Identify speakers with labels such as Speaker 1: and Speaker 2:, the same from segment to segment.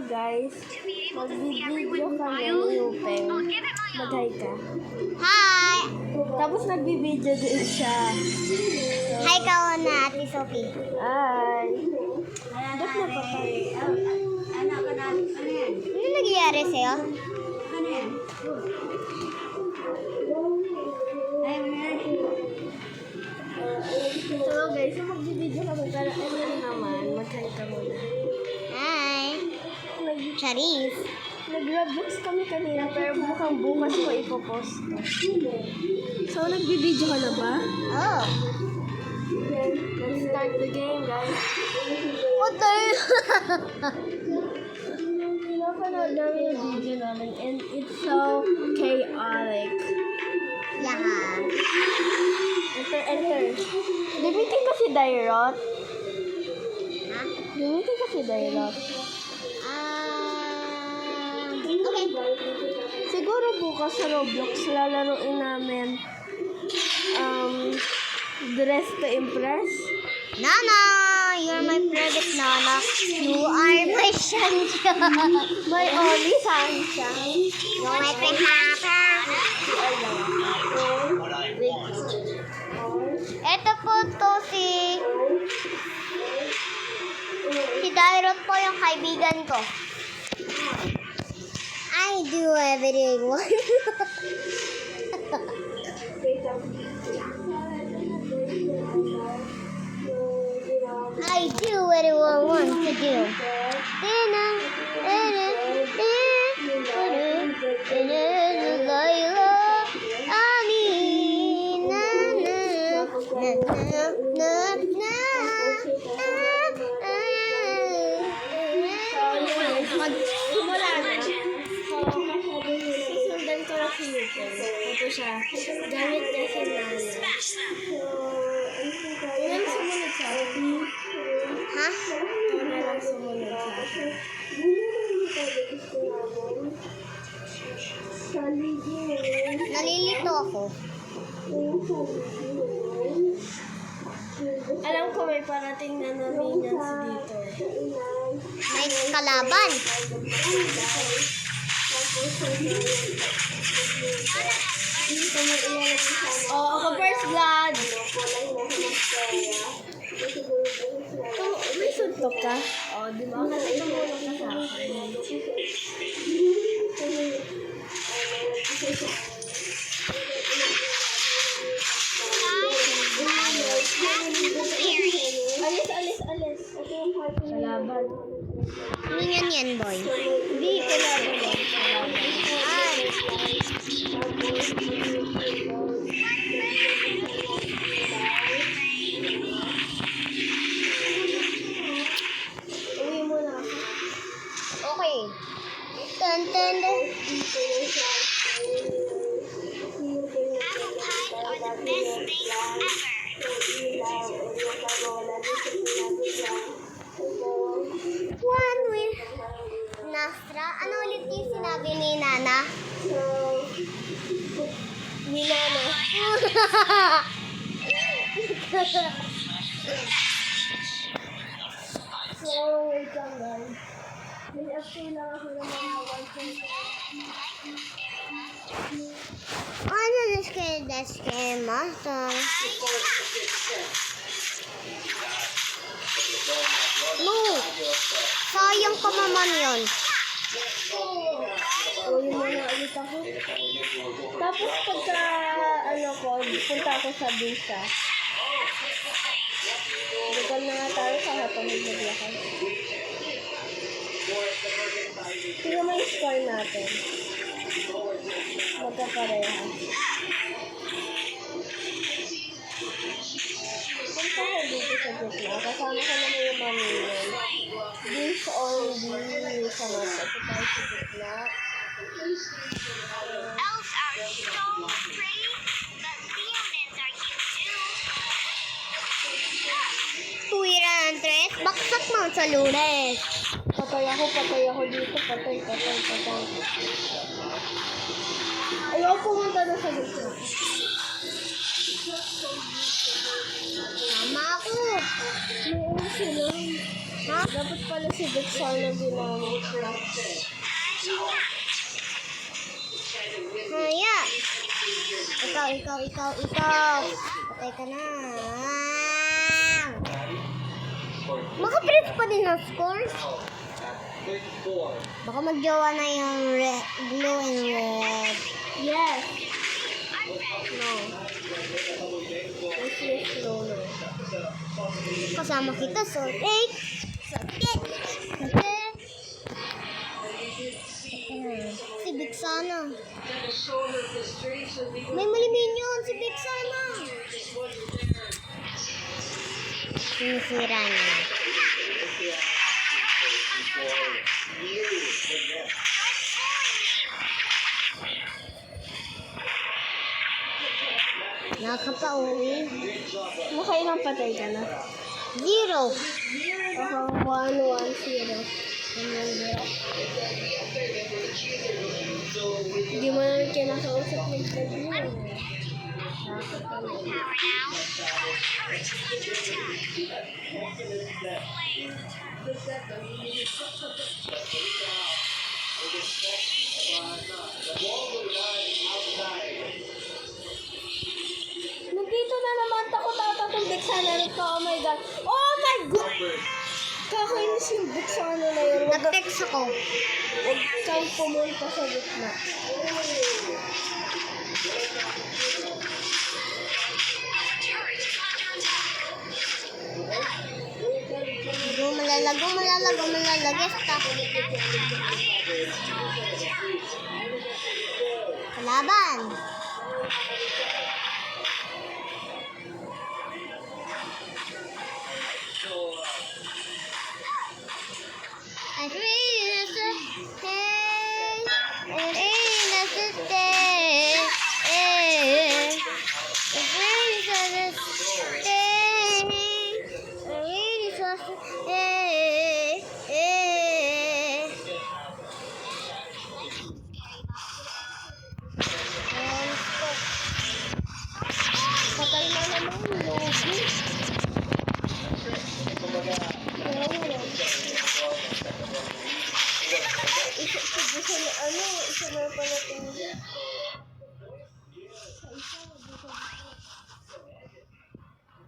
Speaker 1: guys, magbibideo kami ni Upeng. Mag-hi ka.
Speaker 2: Hi!
Speaker 1: Tapos nagbibideo din siya.
Speaker 2: Hi ka na, Ate Sophie.
Speaker 1: Ay. Ba't napatay?
Speaker 2: Ano nangyayari sa'yo?
Speaker 1: So guys, so magbibideo kami para ano naman, mag-hi ka muna.
Speaker 2: Hi! Charis.
Speaker 1: Nag-Roblox kami kanina pero mukhang bukas ko ipopost. So nagbibideo ka na ba?
Speaker 2: Oh.
Speaker 1: Let's start the game, guys.
Speaker 2: Otter!
Speaker 1: Pinapanood namin yung video namin and it's so chaotic.
Speaker 2: Yeah.
Speaker 1: Enter. Gamitin ko si Dairot.
Speaker 2: Ha?
Speaker 1: Gamitin ko si Dairot.
Speaker 2: Okay.
Speaker 1: Siguro bukas sa Roblox lalaroin namin Dress to Impress.
Speaker 2: Nana! You're my private Nana. You are my sunshine.
Speaker 1: My only sunshine.
Speaker 2: You're my pehapa. Ito po to si Dairot po yung kaibigan ko. I do everything. I do what I want to do.
Speaker 1: Magsimula na. Susundan ko na si Yupen. Ito siya. Gamit niya si Nana. Ilang sumunod sa akin?
Speaker 2: Ha?
Speaker 1: Ito na lang sumunod sa akin.
Speaker 2: Nalilito ako.
Speaker 1: Alam ko may parating na nominance dito.
Speaker 2: May kalaban.
Speaker 1: Oh, ako first blood. May suntok ka? Oh, di ba? Kasi tumulong ka sa akin. Alis. Ito yung party. Kalaban.
Speaker 2: Ano yan, boy?
Speaker 1: Hindi, kalaban lang.
Speaker 2: Ay.
Speaker 1: Uwi mo na ako.
Speaker 2: Okay. Tan. One with Nastra. Ano ulit yung sinabi ni Nana?
Speaker 1: Ni Nana. So, wait lang guys. May update lang ako ng mga 1.5.
Speaker 2: Ano deske master? No! Sayang pa naman yun.
Speaker 1: Uwi mo na ulit ako. Tapos pagka, punta ako sa visa. Bukal na nga tayo sa hapamig maglakad. Tingnan mo yung score natin. Magkapareha. Punta ko dito sa gitna. Kasama ko naman yung mamilyon. This or the sa mata. Ito tayo sa gitna.
Speaker 3: Elves are so pretty, but humans are cute too.
Speaker 2: Tuwira ng tres, baksak mo sa lunes.
Speaker 1: Patay ako dito. Patay. Ayaw pumunta na sa gitna.
Speaker 2: Tama ako.
Speaker 1: May sila.
Speaker 2: Ha?
Speaker 1: Dapat pala si Vexana ginamit ko.
Speaker 2: Haya. Ikaw. Patay ka na. Makaprint pa din ang scores. Baka magjowa na yung blue and red.
Speaker 1: Yes. No. This is slow no.
Speaker 2: Kasama kita, so take. Sakit. Si Vexana. May maliminion si Vexana. Sinisira niya. Nakakapauwi.
Speaker 1: Nakailang patay ka na?
Speaker 2: 0.
Speaker 1: Ako, 1-1-0. Hindi mo na kinakausap ng gabi.
Speaker 3: Power now. Turret is under attack.
Speaker 1: Nandito na naman takot-ata itong Vexana ka. Oh my God. Oh my God! Kakainis yung Vexana na yun.
Speaker 2: Nag-text ako.
Speaker 1: Huwag kang pumunta sa gitna.
Speaker 2: Gumalala. Stop. Kalaban. I really
Speaker 1: Patay na naman yung Logi. Isa na pala tingin.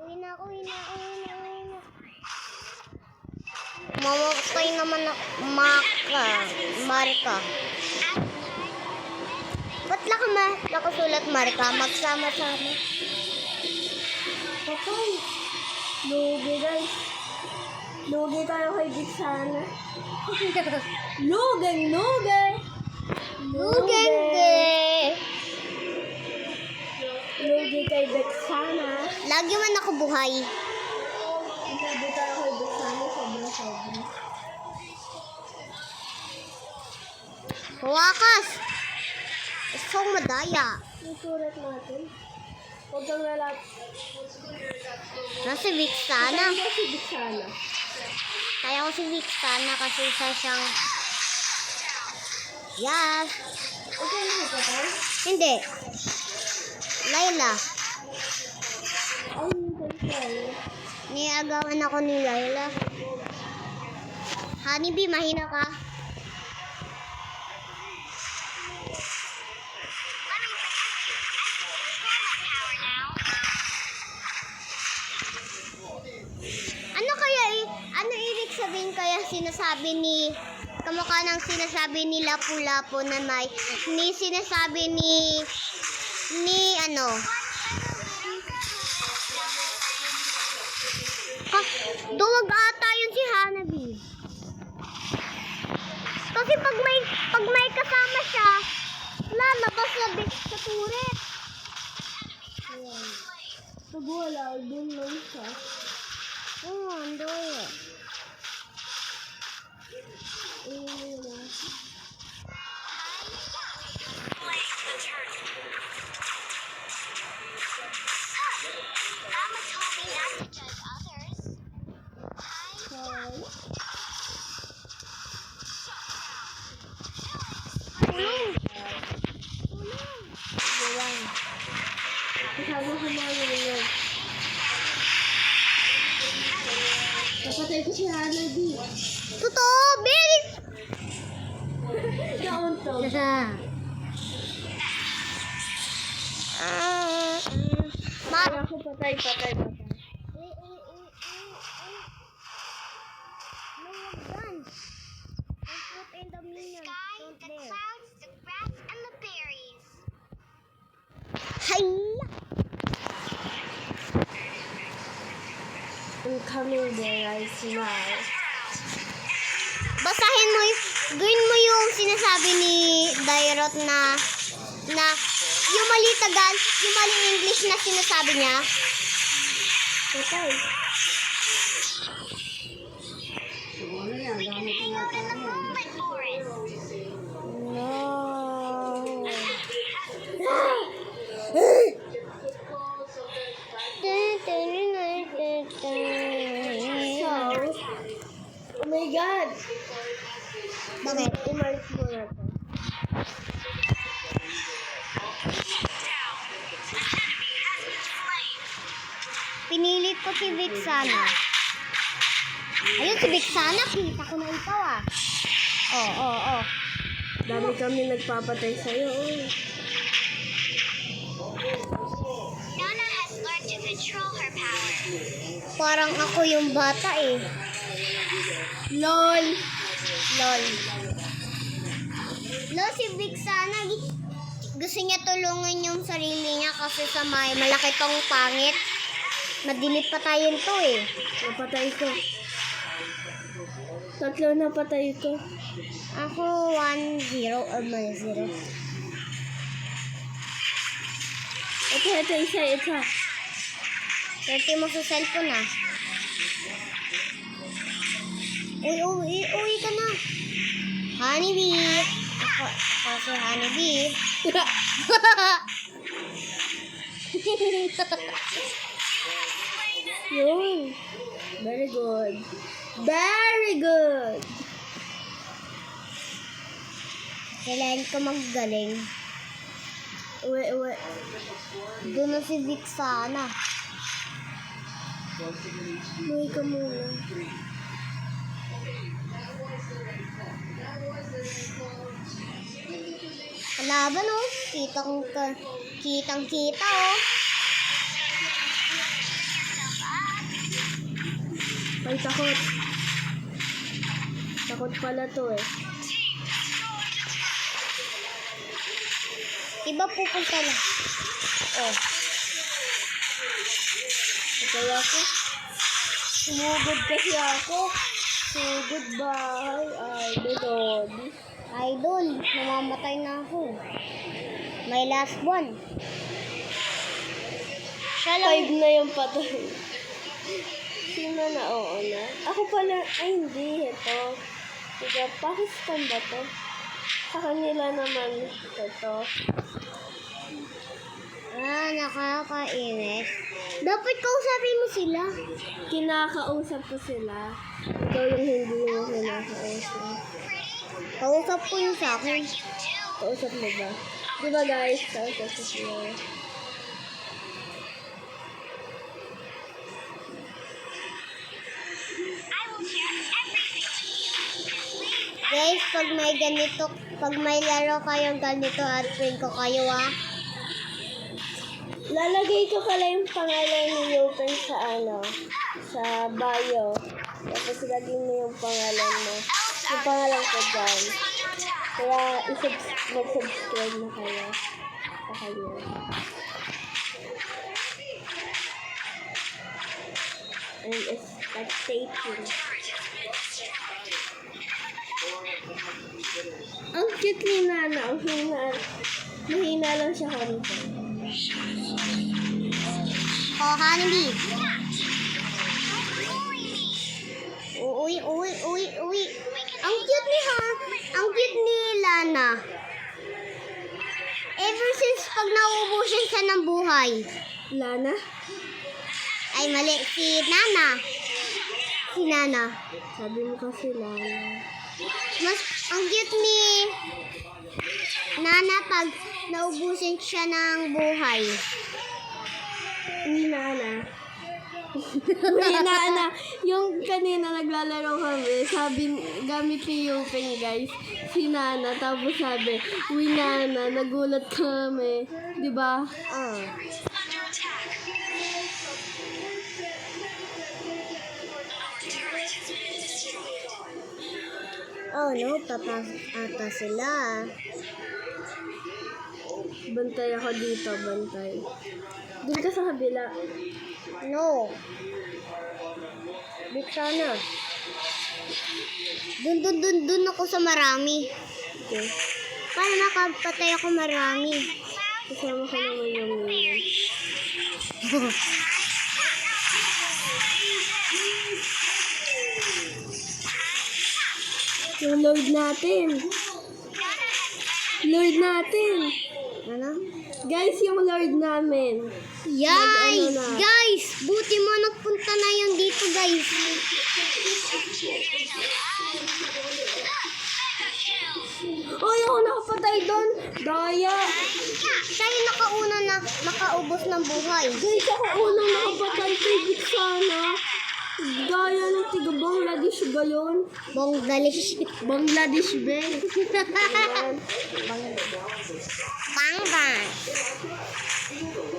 Speaker 2: Uwi na. Mamatay naman na Marika. Ba't nakasulat Marika? Magsama-sama.
Speaker 1: Patay. Lugi guys. Lugi tayo kay Vexana. Lugi!
Speaker 2: Lugende.
Speaker 1: Lugi kay Vexana.
Speaker 2: Lagi man ako buhay.
Speaker 1: Lugi tayo kay Vexana. Sobra.
Speaker 2: Wakas. Isang madaya.
Speaker 1: Yung surat natin. Huwag kang lalap.
Speaker 2: Nasa Vexana.
Speaker 1: Kaya si Vexana.
Speaker 2: Kaya ko si Vexana kasi isa siyang... Yes.
Speaker 1: Huwag kang nakapatay.
Speaker 2: Hindi. Layla.
Speaker 1: Ay, hindi.
Speaker 2: Niagawan ako ni Layla. Honeybee, mahina ka. Ano ibig sabihin kaya sinasabi ni kamukha ng sinasabi ni Lapu-Lapu na may sinasabi ni ano duwag ata yun si Hanabi kasi pag may kasama siya lalabas na sa turet.
Speaker 1: Pag wala, dun lang siya.
Speaker 2: Oo, ando eh.
Speaker 3: Mama told me not to judge others.
Speaker 1: Kasama ko na yun. Napatay ko si Hana D.
Speaker 2: Totoo, very...
Speaker 1: Kauntog. Kaya ako patay.
Speaker 3: Sky, the clouds, the grass, and the berries.
Speaker 2: Hiya!
Speaker 1: I'm coming there, I smile.
Speaker 2: Basahin mo, gawin mo yung sinasabi ni Dairot na yung mali yung mali English na sinasabi niya.
Speaker 1: Patay.
Speaker 3: We can hang out in the moonlit forest.
Speaker 1: No. Oh my God.
Speaker 2: Bakit?
Speaker 1: Umalis mo na to.
Speaker 2: Pinilit ko si Vixana. Ayun, si Vixana. Kita ko na ikaw ah. Oh.
Speaker 1: Dami kami nagpapatay sa'yo.
Speaker 3: Nana has learned to control her power.
Speaker 2: Parang ako yung bata eh.
Speaker 1: LOL.
Speaker 2: No, si Vixana, gusto niya tulungan yung sarili niya kasi sa malaki tong pangit. Madilit pa tayo to eh.
Speaker 1: Napatay ko. 3 napatay ko.
Speaker 2: Ako 1-0 or may 0.
Speaker 1: Ito, isa.
Speaker 2: Swerte mo sa cellphone ah. Uy ka na. Honeybee. Ako si Honeybee.
Speaker 1: Yun. Very good.
Speaker 2: Kailangan ko maggaling.
Speaker 1: Uwe.
Speaker 2: Doon na si Vixana.
Speaker 1: Uwi ka muna.
Speaker 2: Kalaban oh. Kitang-kita oh.
Speaker 1: Ay, takot. Takot pala to eh.
Speaker 2: Iba pupunta na. Oh.
Speaker 1: Patay ako. Sumugod kasi ako. Sugod bahay. Ay, Lord.
Speaker 2: Idol, namamatay na ako. My last one. Siya lang.
Speaker 1: 5 na yung patay. Sino na? Oo na. Ako pala. Ay, hindi. Ito. Diba, Pakistan ba to? Sa kanila naman ito.
Speaker 2: Nakakainis. Dapat kausapin mo sila.
Speaker 1: Kinakausap ko sila. Ikaw yung hindi mo kinakausap.
Speaker 2: Kausap ko yung sa akin.
Speaker 1: Kausap mo ba? Diba guys? Kausap ko sila.
Speaker 3: I will share everything with you.
Speaker 2: Guys, pag may laro kayong ganito at friend ko kayo ah.
Speaker 1: Lalagay ko pala yung pangalan ni Yopen sa sa bio. Tapos lagay mo yung pangalan mo. Yung pangalan ko dyan. Kaya mag-subscribe na kayo sa kanya. And expectating. Ang cute ni Nana. Mahina lang siya konti.
Speaker 2: Oh, Honeybee. Uy. Ang cute ni Lana. Ever since pag nauubusan siya ng buhay.
Speaker 1: Lana?
Speaker 2: Ay, mali. Si Nana.
Speaker 1: Sabi mo kasi Lana.
Speaker 2: Ang cute ni Nana pag naubusan siya ng buhay.
Speaker 1: Ni Nana. Wina na. Yung kanina naglalaro kami, sabi, gamit ni Yupeng guys, si Nana, tapos sabi, Wina na, nagulat kami. Diba?
Speaker 2: Ah.
Speaker 3: Under attack. Our turret has been destroyed.
Speaker 2: Oh no, tatas ata sila.
Speaker 1: Bantay ako dito, bantay. Doon ka sa kabila.
Speaker 2: No. Big sana. Dun ako sa marami.
Speaker 1: Okay.
Speaker 2: Paano nakapatay ako marami?
Speaker 1: Kasama ko naman yung main. Yung Lord natin. Lord natin.
Speaker 2: Ano?
Speaker 1: Guys, yung Lord namin.
Speaker 2: Yay!
Speaker 1: Nag-ano na.
Speaker 2: Guys! Buti mo nagpunta na yun dito, guys.
Speaker 1: Ay, ako nakapatay doon. Daya.
Speaker 2: Siya yung nakauna na nakaubos ng buhay.
Speaker 1: Guys, ako unang nakapatay kay Vic sana. Daya ng tiga Bangladesh ba yun?
Speaker 2: Bangladesh.
Speaker 1: Bangladesh ba?
Speaker 2: Bangladesh.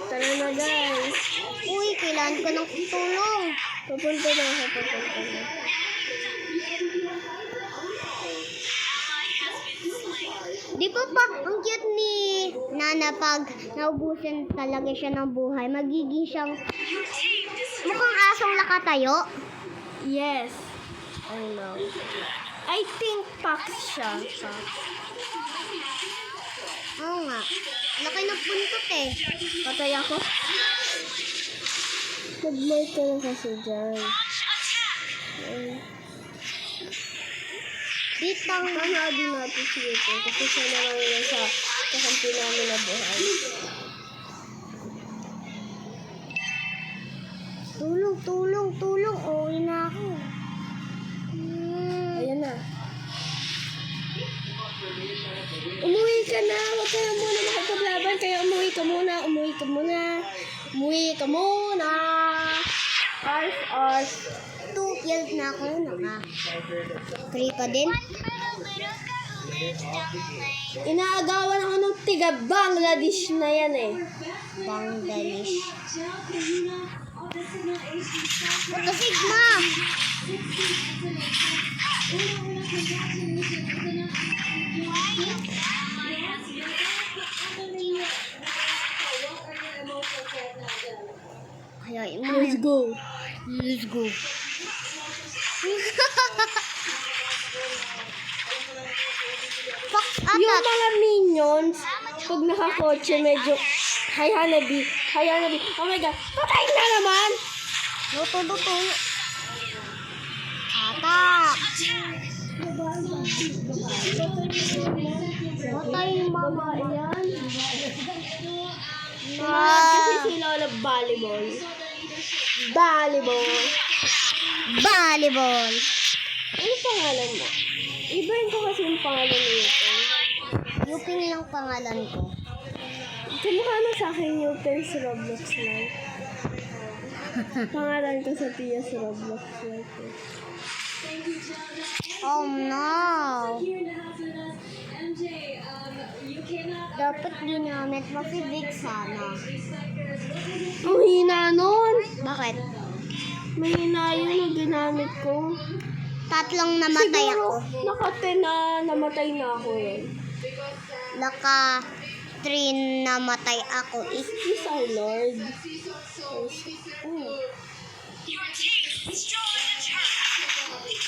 Speaker 1: Tara na guys.
Speaker 2: Uy, kailangan ko ng tulong.
Speaker 1: Papunta na ako, papunta na.
Speaker 2: Di ba pa, ang cute ni Nana pag naubusan talaga siya ng buhay, magiging siyang mukhang asong nakatayo.
Speaker 1: Yes. I know. I think Pax siya. Pax.
Speaker 2: Oo nga. Laki ng puntot eh.
Speaker 1: Patay ako? Nag-light ka na kasi dyan.
Speaker 2: Ditang.
Speaker 1: Panoodin natin si Yuko kasi siya naman yun sa kakampi namin na buhay.
Speaker 2: Tulong, tulong, tulong. Uwi na ako.
Speaker 1: Ayan na. Umuwi ka na! Huwag ka na muna makapaglaban. Kaya umuwi ka muna. Umuwi ka muna. Umuwi ka muna. Arf, arf.
Speaker 2: 2 kills na ako. Naka 3 pa din.
Speaker 1: Inaagawan ako ng tiga Bangladesh na yan eh.
Speaker 2: Bangladesh. Puto Sigma! Kaya
Speaker 1: Let's go.
Speaker 2: Let's go. Fox
Speaker 1: Yung
Speaker 2: attack.
Speaker 1: mga minions, pag nakakotse, medyo hi Hanabi. Hi Hanabi. Oh my god. Patay na naman!
Speaker 2: Luto. Attack. Patay mama.
Speaker 1: Ayan.
Speaker 2: Ah.
Speaker 1: Kasi si Lola volleyball. Volleyball.
Speaker 2: Volleyball.
Speaker 1: Ano pangalan mo? Ibahin ko kasi yung pangalan ni Yupeng.
Speaker 2: Yuping lang pangalan ko.
Speaker 1: Kamukha na sa akin Yupeng sa Roblox lang. Pangalan ko sa Tia sa Roblox like it.
Speaker 2: Oh no. Dapat ginamit mo si Vic sana.
Speaker 1: Ang hina nun!
Speaker 2: Bakit?
Speaker 1: Mahina yun ang ginamit ko.
Speaker 2: Tatlong namatay
Speaker 1: Siguro,
Speaker 2: ako.
Speaker 1: naka-10 na namatay na ako yun.
Speaker 2: Naka 3 namatay ako.
Speaker 1: Is our Lord. Oh.
Speaker 3: Your team destroyed the turret.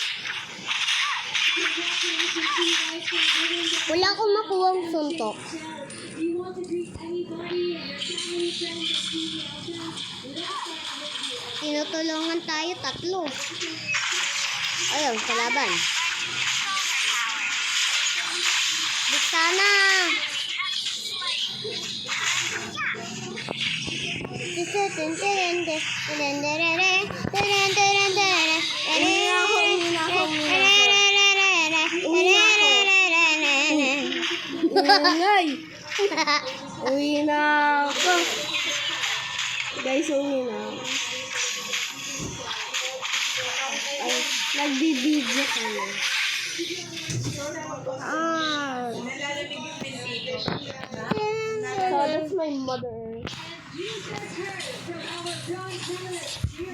Speaker 2: Wala akong makuwang suntok. Tinutulungan tayo 3. Ayun, kalaban. Biksana!
Speaker 1: Ingay! Uwi na ako. Guys, uwi na ako. Nagbibidyo ka na.
Speaker 2: Ah.
Speaker 1: So, that's my mother.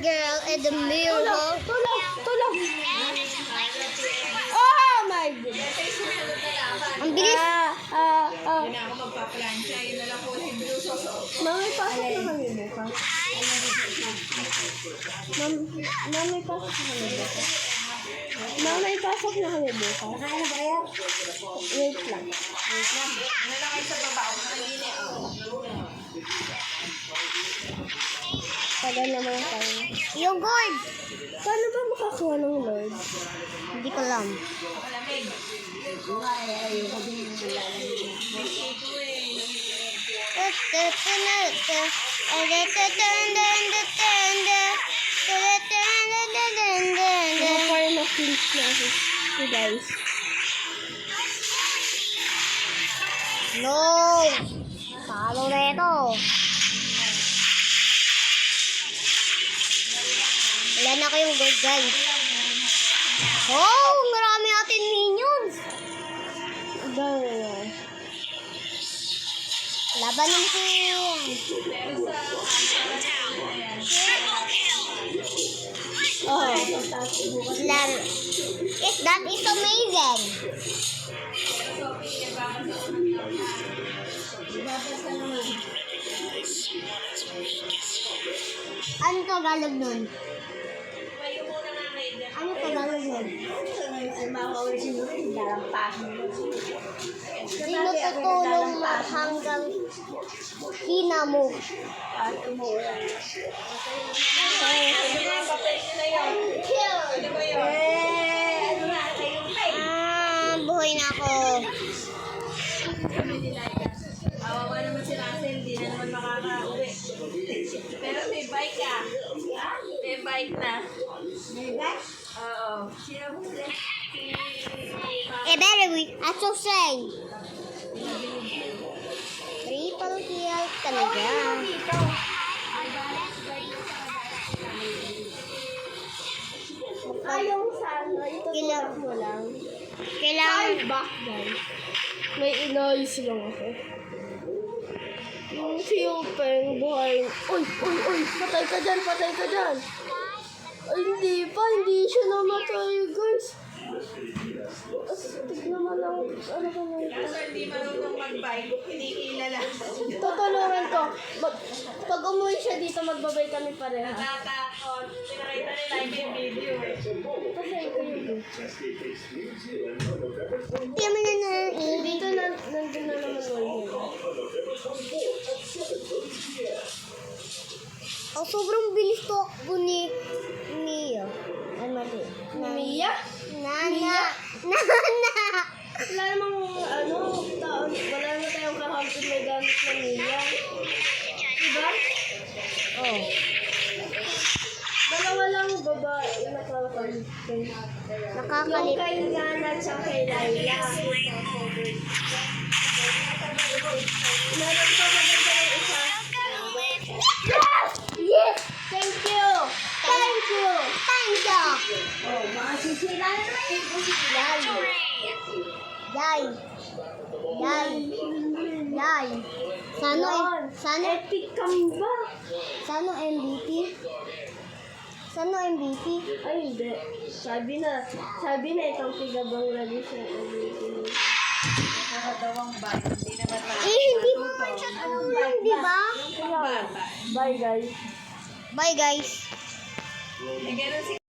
Speaker 2: Girl in the mirror.
Speaker 1: Tulog! Oh my goodness!
Speaker 2: Ang bilis.
Speaker 4: Hindi na ako magpaplansya. Yun na lang po si Blue Soso.
Speaker 1: Mami, pasok na kami bukas. Mami, pasok na kami bukas. Mami, pasok na kami bukas. Nakain na ba kayo? Wait lang.
Speaker 4: Ano lang kayo sa baba? O nakagini.
Speaker 1: Tagal naman tayo.
Speaker 2: Yung gold.
Speaker 1: Paano ba makakuha ng Lord?
Speaker 2: Hindi ko alam.
Speaker 4: Malamig.
Speaker 1: Naka-fire na kills na ako. You guys.
Speaker 2: No! Talo na ito. Wala na kayong gold, guys. Oh! Marami natin minions.
Speaker 1: Dami na.
Speaker 2: Laban naman si...
Speaker 1: Oh.
Speaker 2: Laro. That is amazing. Ano Tagalog nun? Ano Tagalog nun? Sino tutulong mo hanggang hinamog? Buhay na ako.
Speaker 4: Awawa naman si Russell. Di na naman makaka-uwi. Pero may bike ka. May bike na. May bike? Oo. Sino mo sila?
Speaker 2: Better we, as so say. Triple kill talaga.
Speaker 1: Yung sa ano, ito
Speaker 2: Kailangan-
Speaker 1: mo lang.
Speaker 2: Kailangan,
Speaker 1: Back guys. May inoise lang ako. Yung si Open, buhay. Uy! Patay ka dyan! Ay, hindi siya namatay, guys. Tignan mo lang, ano ka na ito?
Speaker 4: Kaso hindi marunong mag-bike. Hindi kilala.
Speaker 1: Tutulungan ko. Pag umuwi siya dito, magbabay kami pareha.
Speaker 4: Natatakot. Pinakita nila yung video eh.
Speaker 1: Kasi ito yung video.
Speaker 2: hindi mo na
Speaker 1: Dito nandun na naman ulit.
Speaker 2: Oh, sobrang bilis takbo ni Mia. Ay, mali.
Speaker 1: Mia?
Speaker 2: Nana.
Speaker 1: Wala namang taon. Wala na tayong kahampin may gamit na Mia. Diba?
Speaker 2: Oh.
Speaker 1: Dalawa lang babae na nakakampin. Yung
Speaker 2: Nakakalit.
Speaker 1: kay Yana at saka kay Laila. Meron pa maganda yung isa. Yes! Thank you!
Speaker 2: Thank you.
Speaker 1: Oh, mga sisira na naman yung
Speaker 2: Yay. Sano
Speaker 1: Epic comeback!
Speaker 2: MVP? Sano MVP?
Speaker 1: Ay, hindi. Sabi na itong tigabang lagi siya.
Speaker 4: Nakadawang bike. Hindi naman
Speaker 2: Hindi naman siya tulong, di ba?
Speaker 1: Bye, guys.
Speaker 2: Bye, guys.
Speaker 4: Eh, ganun si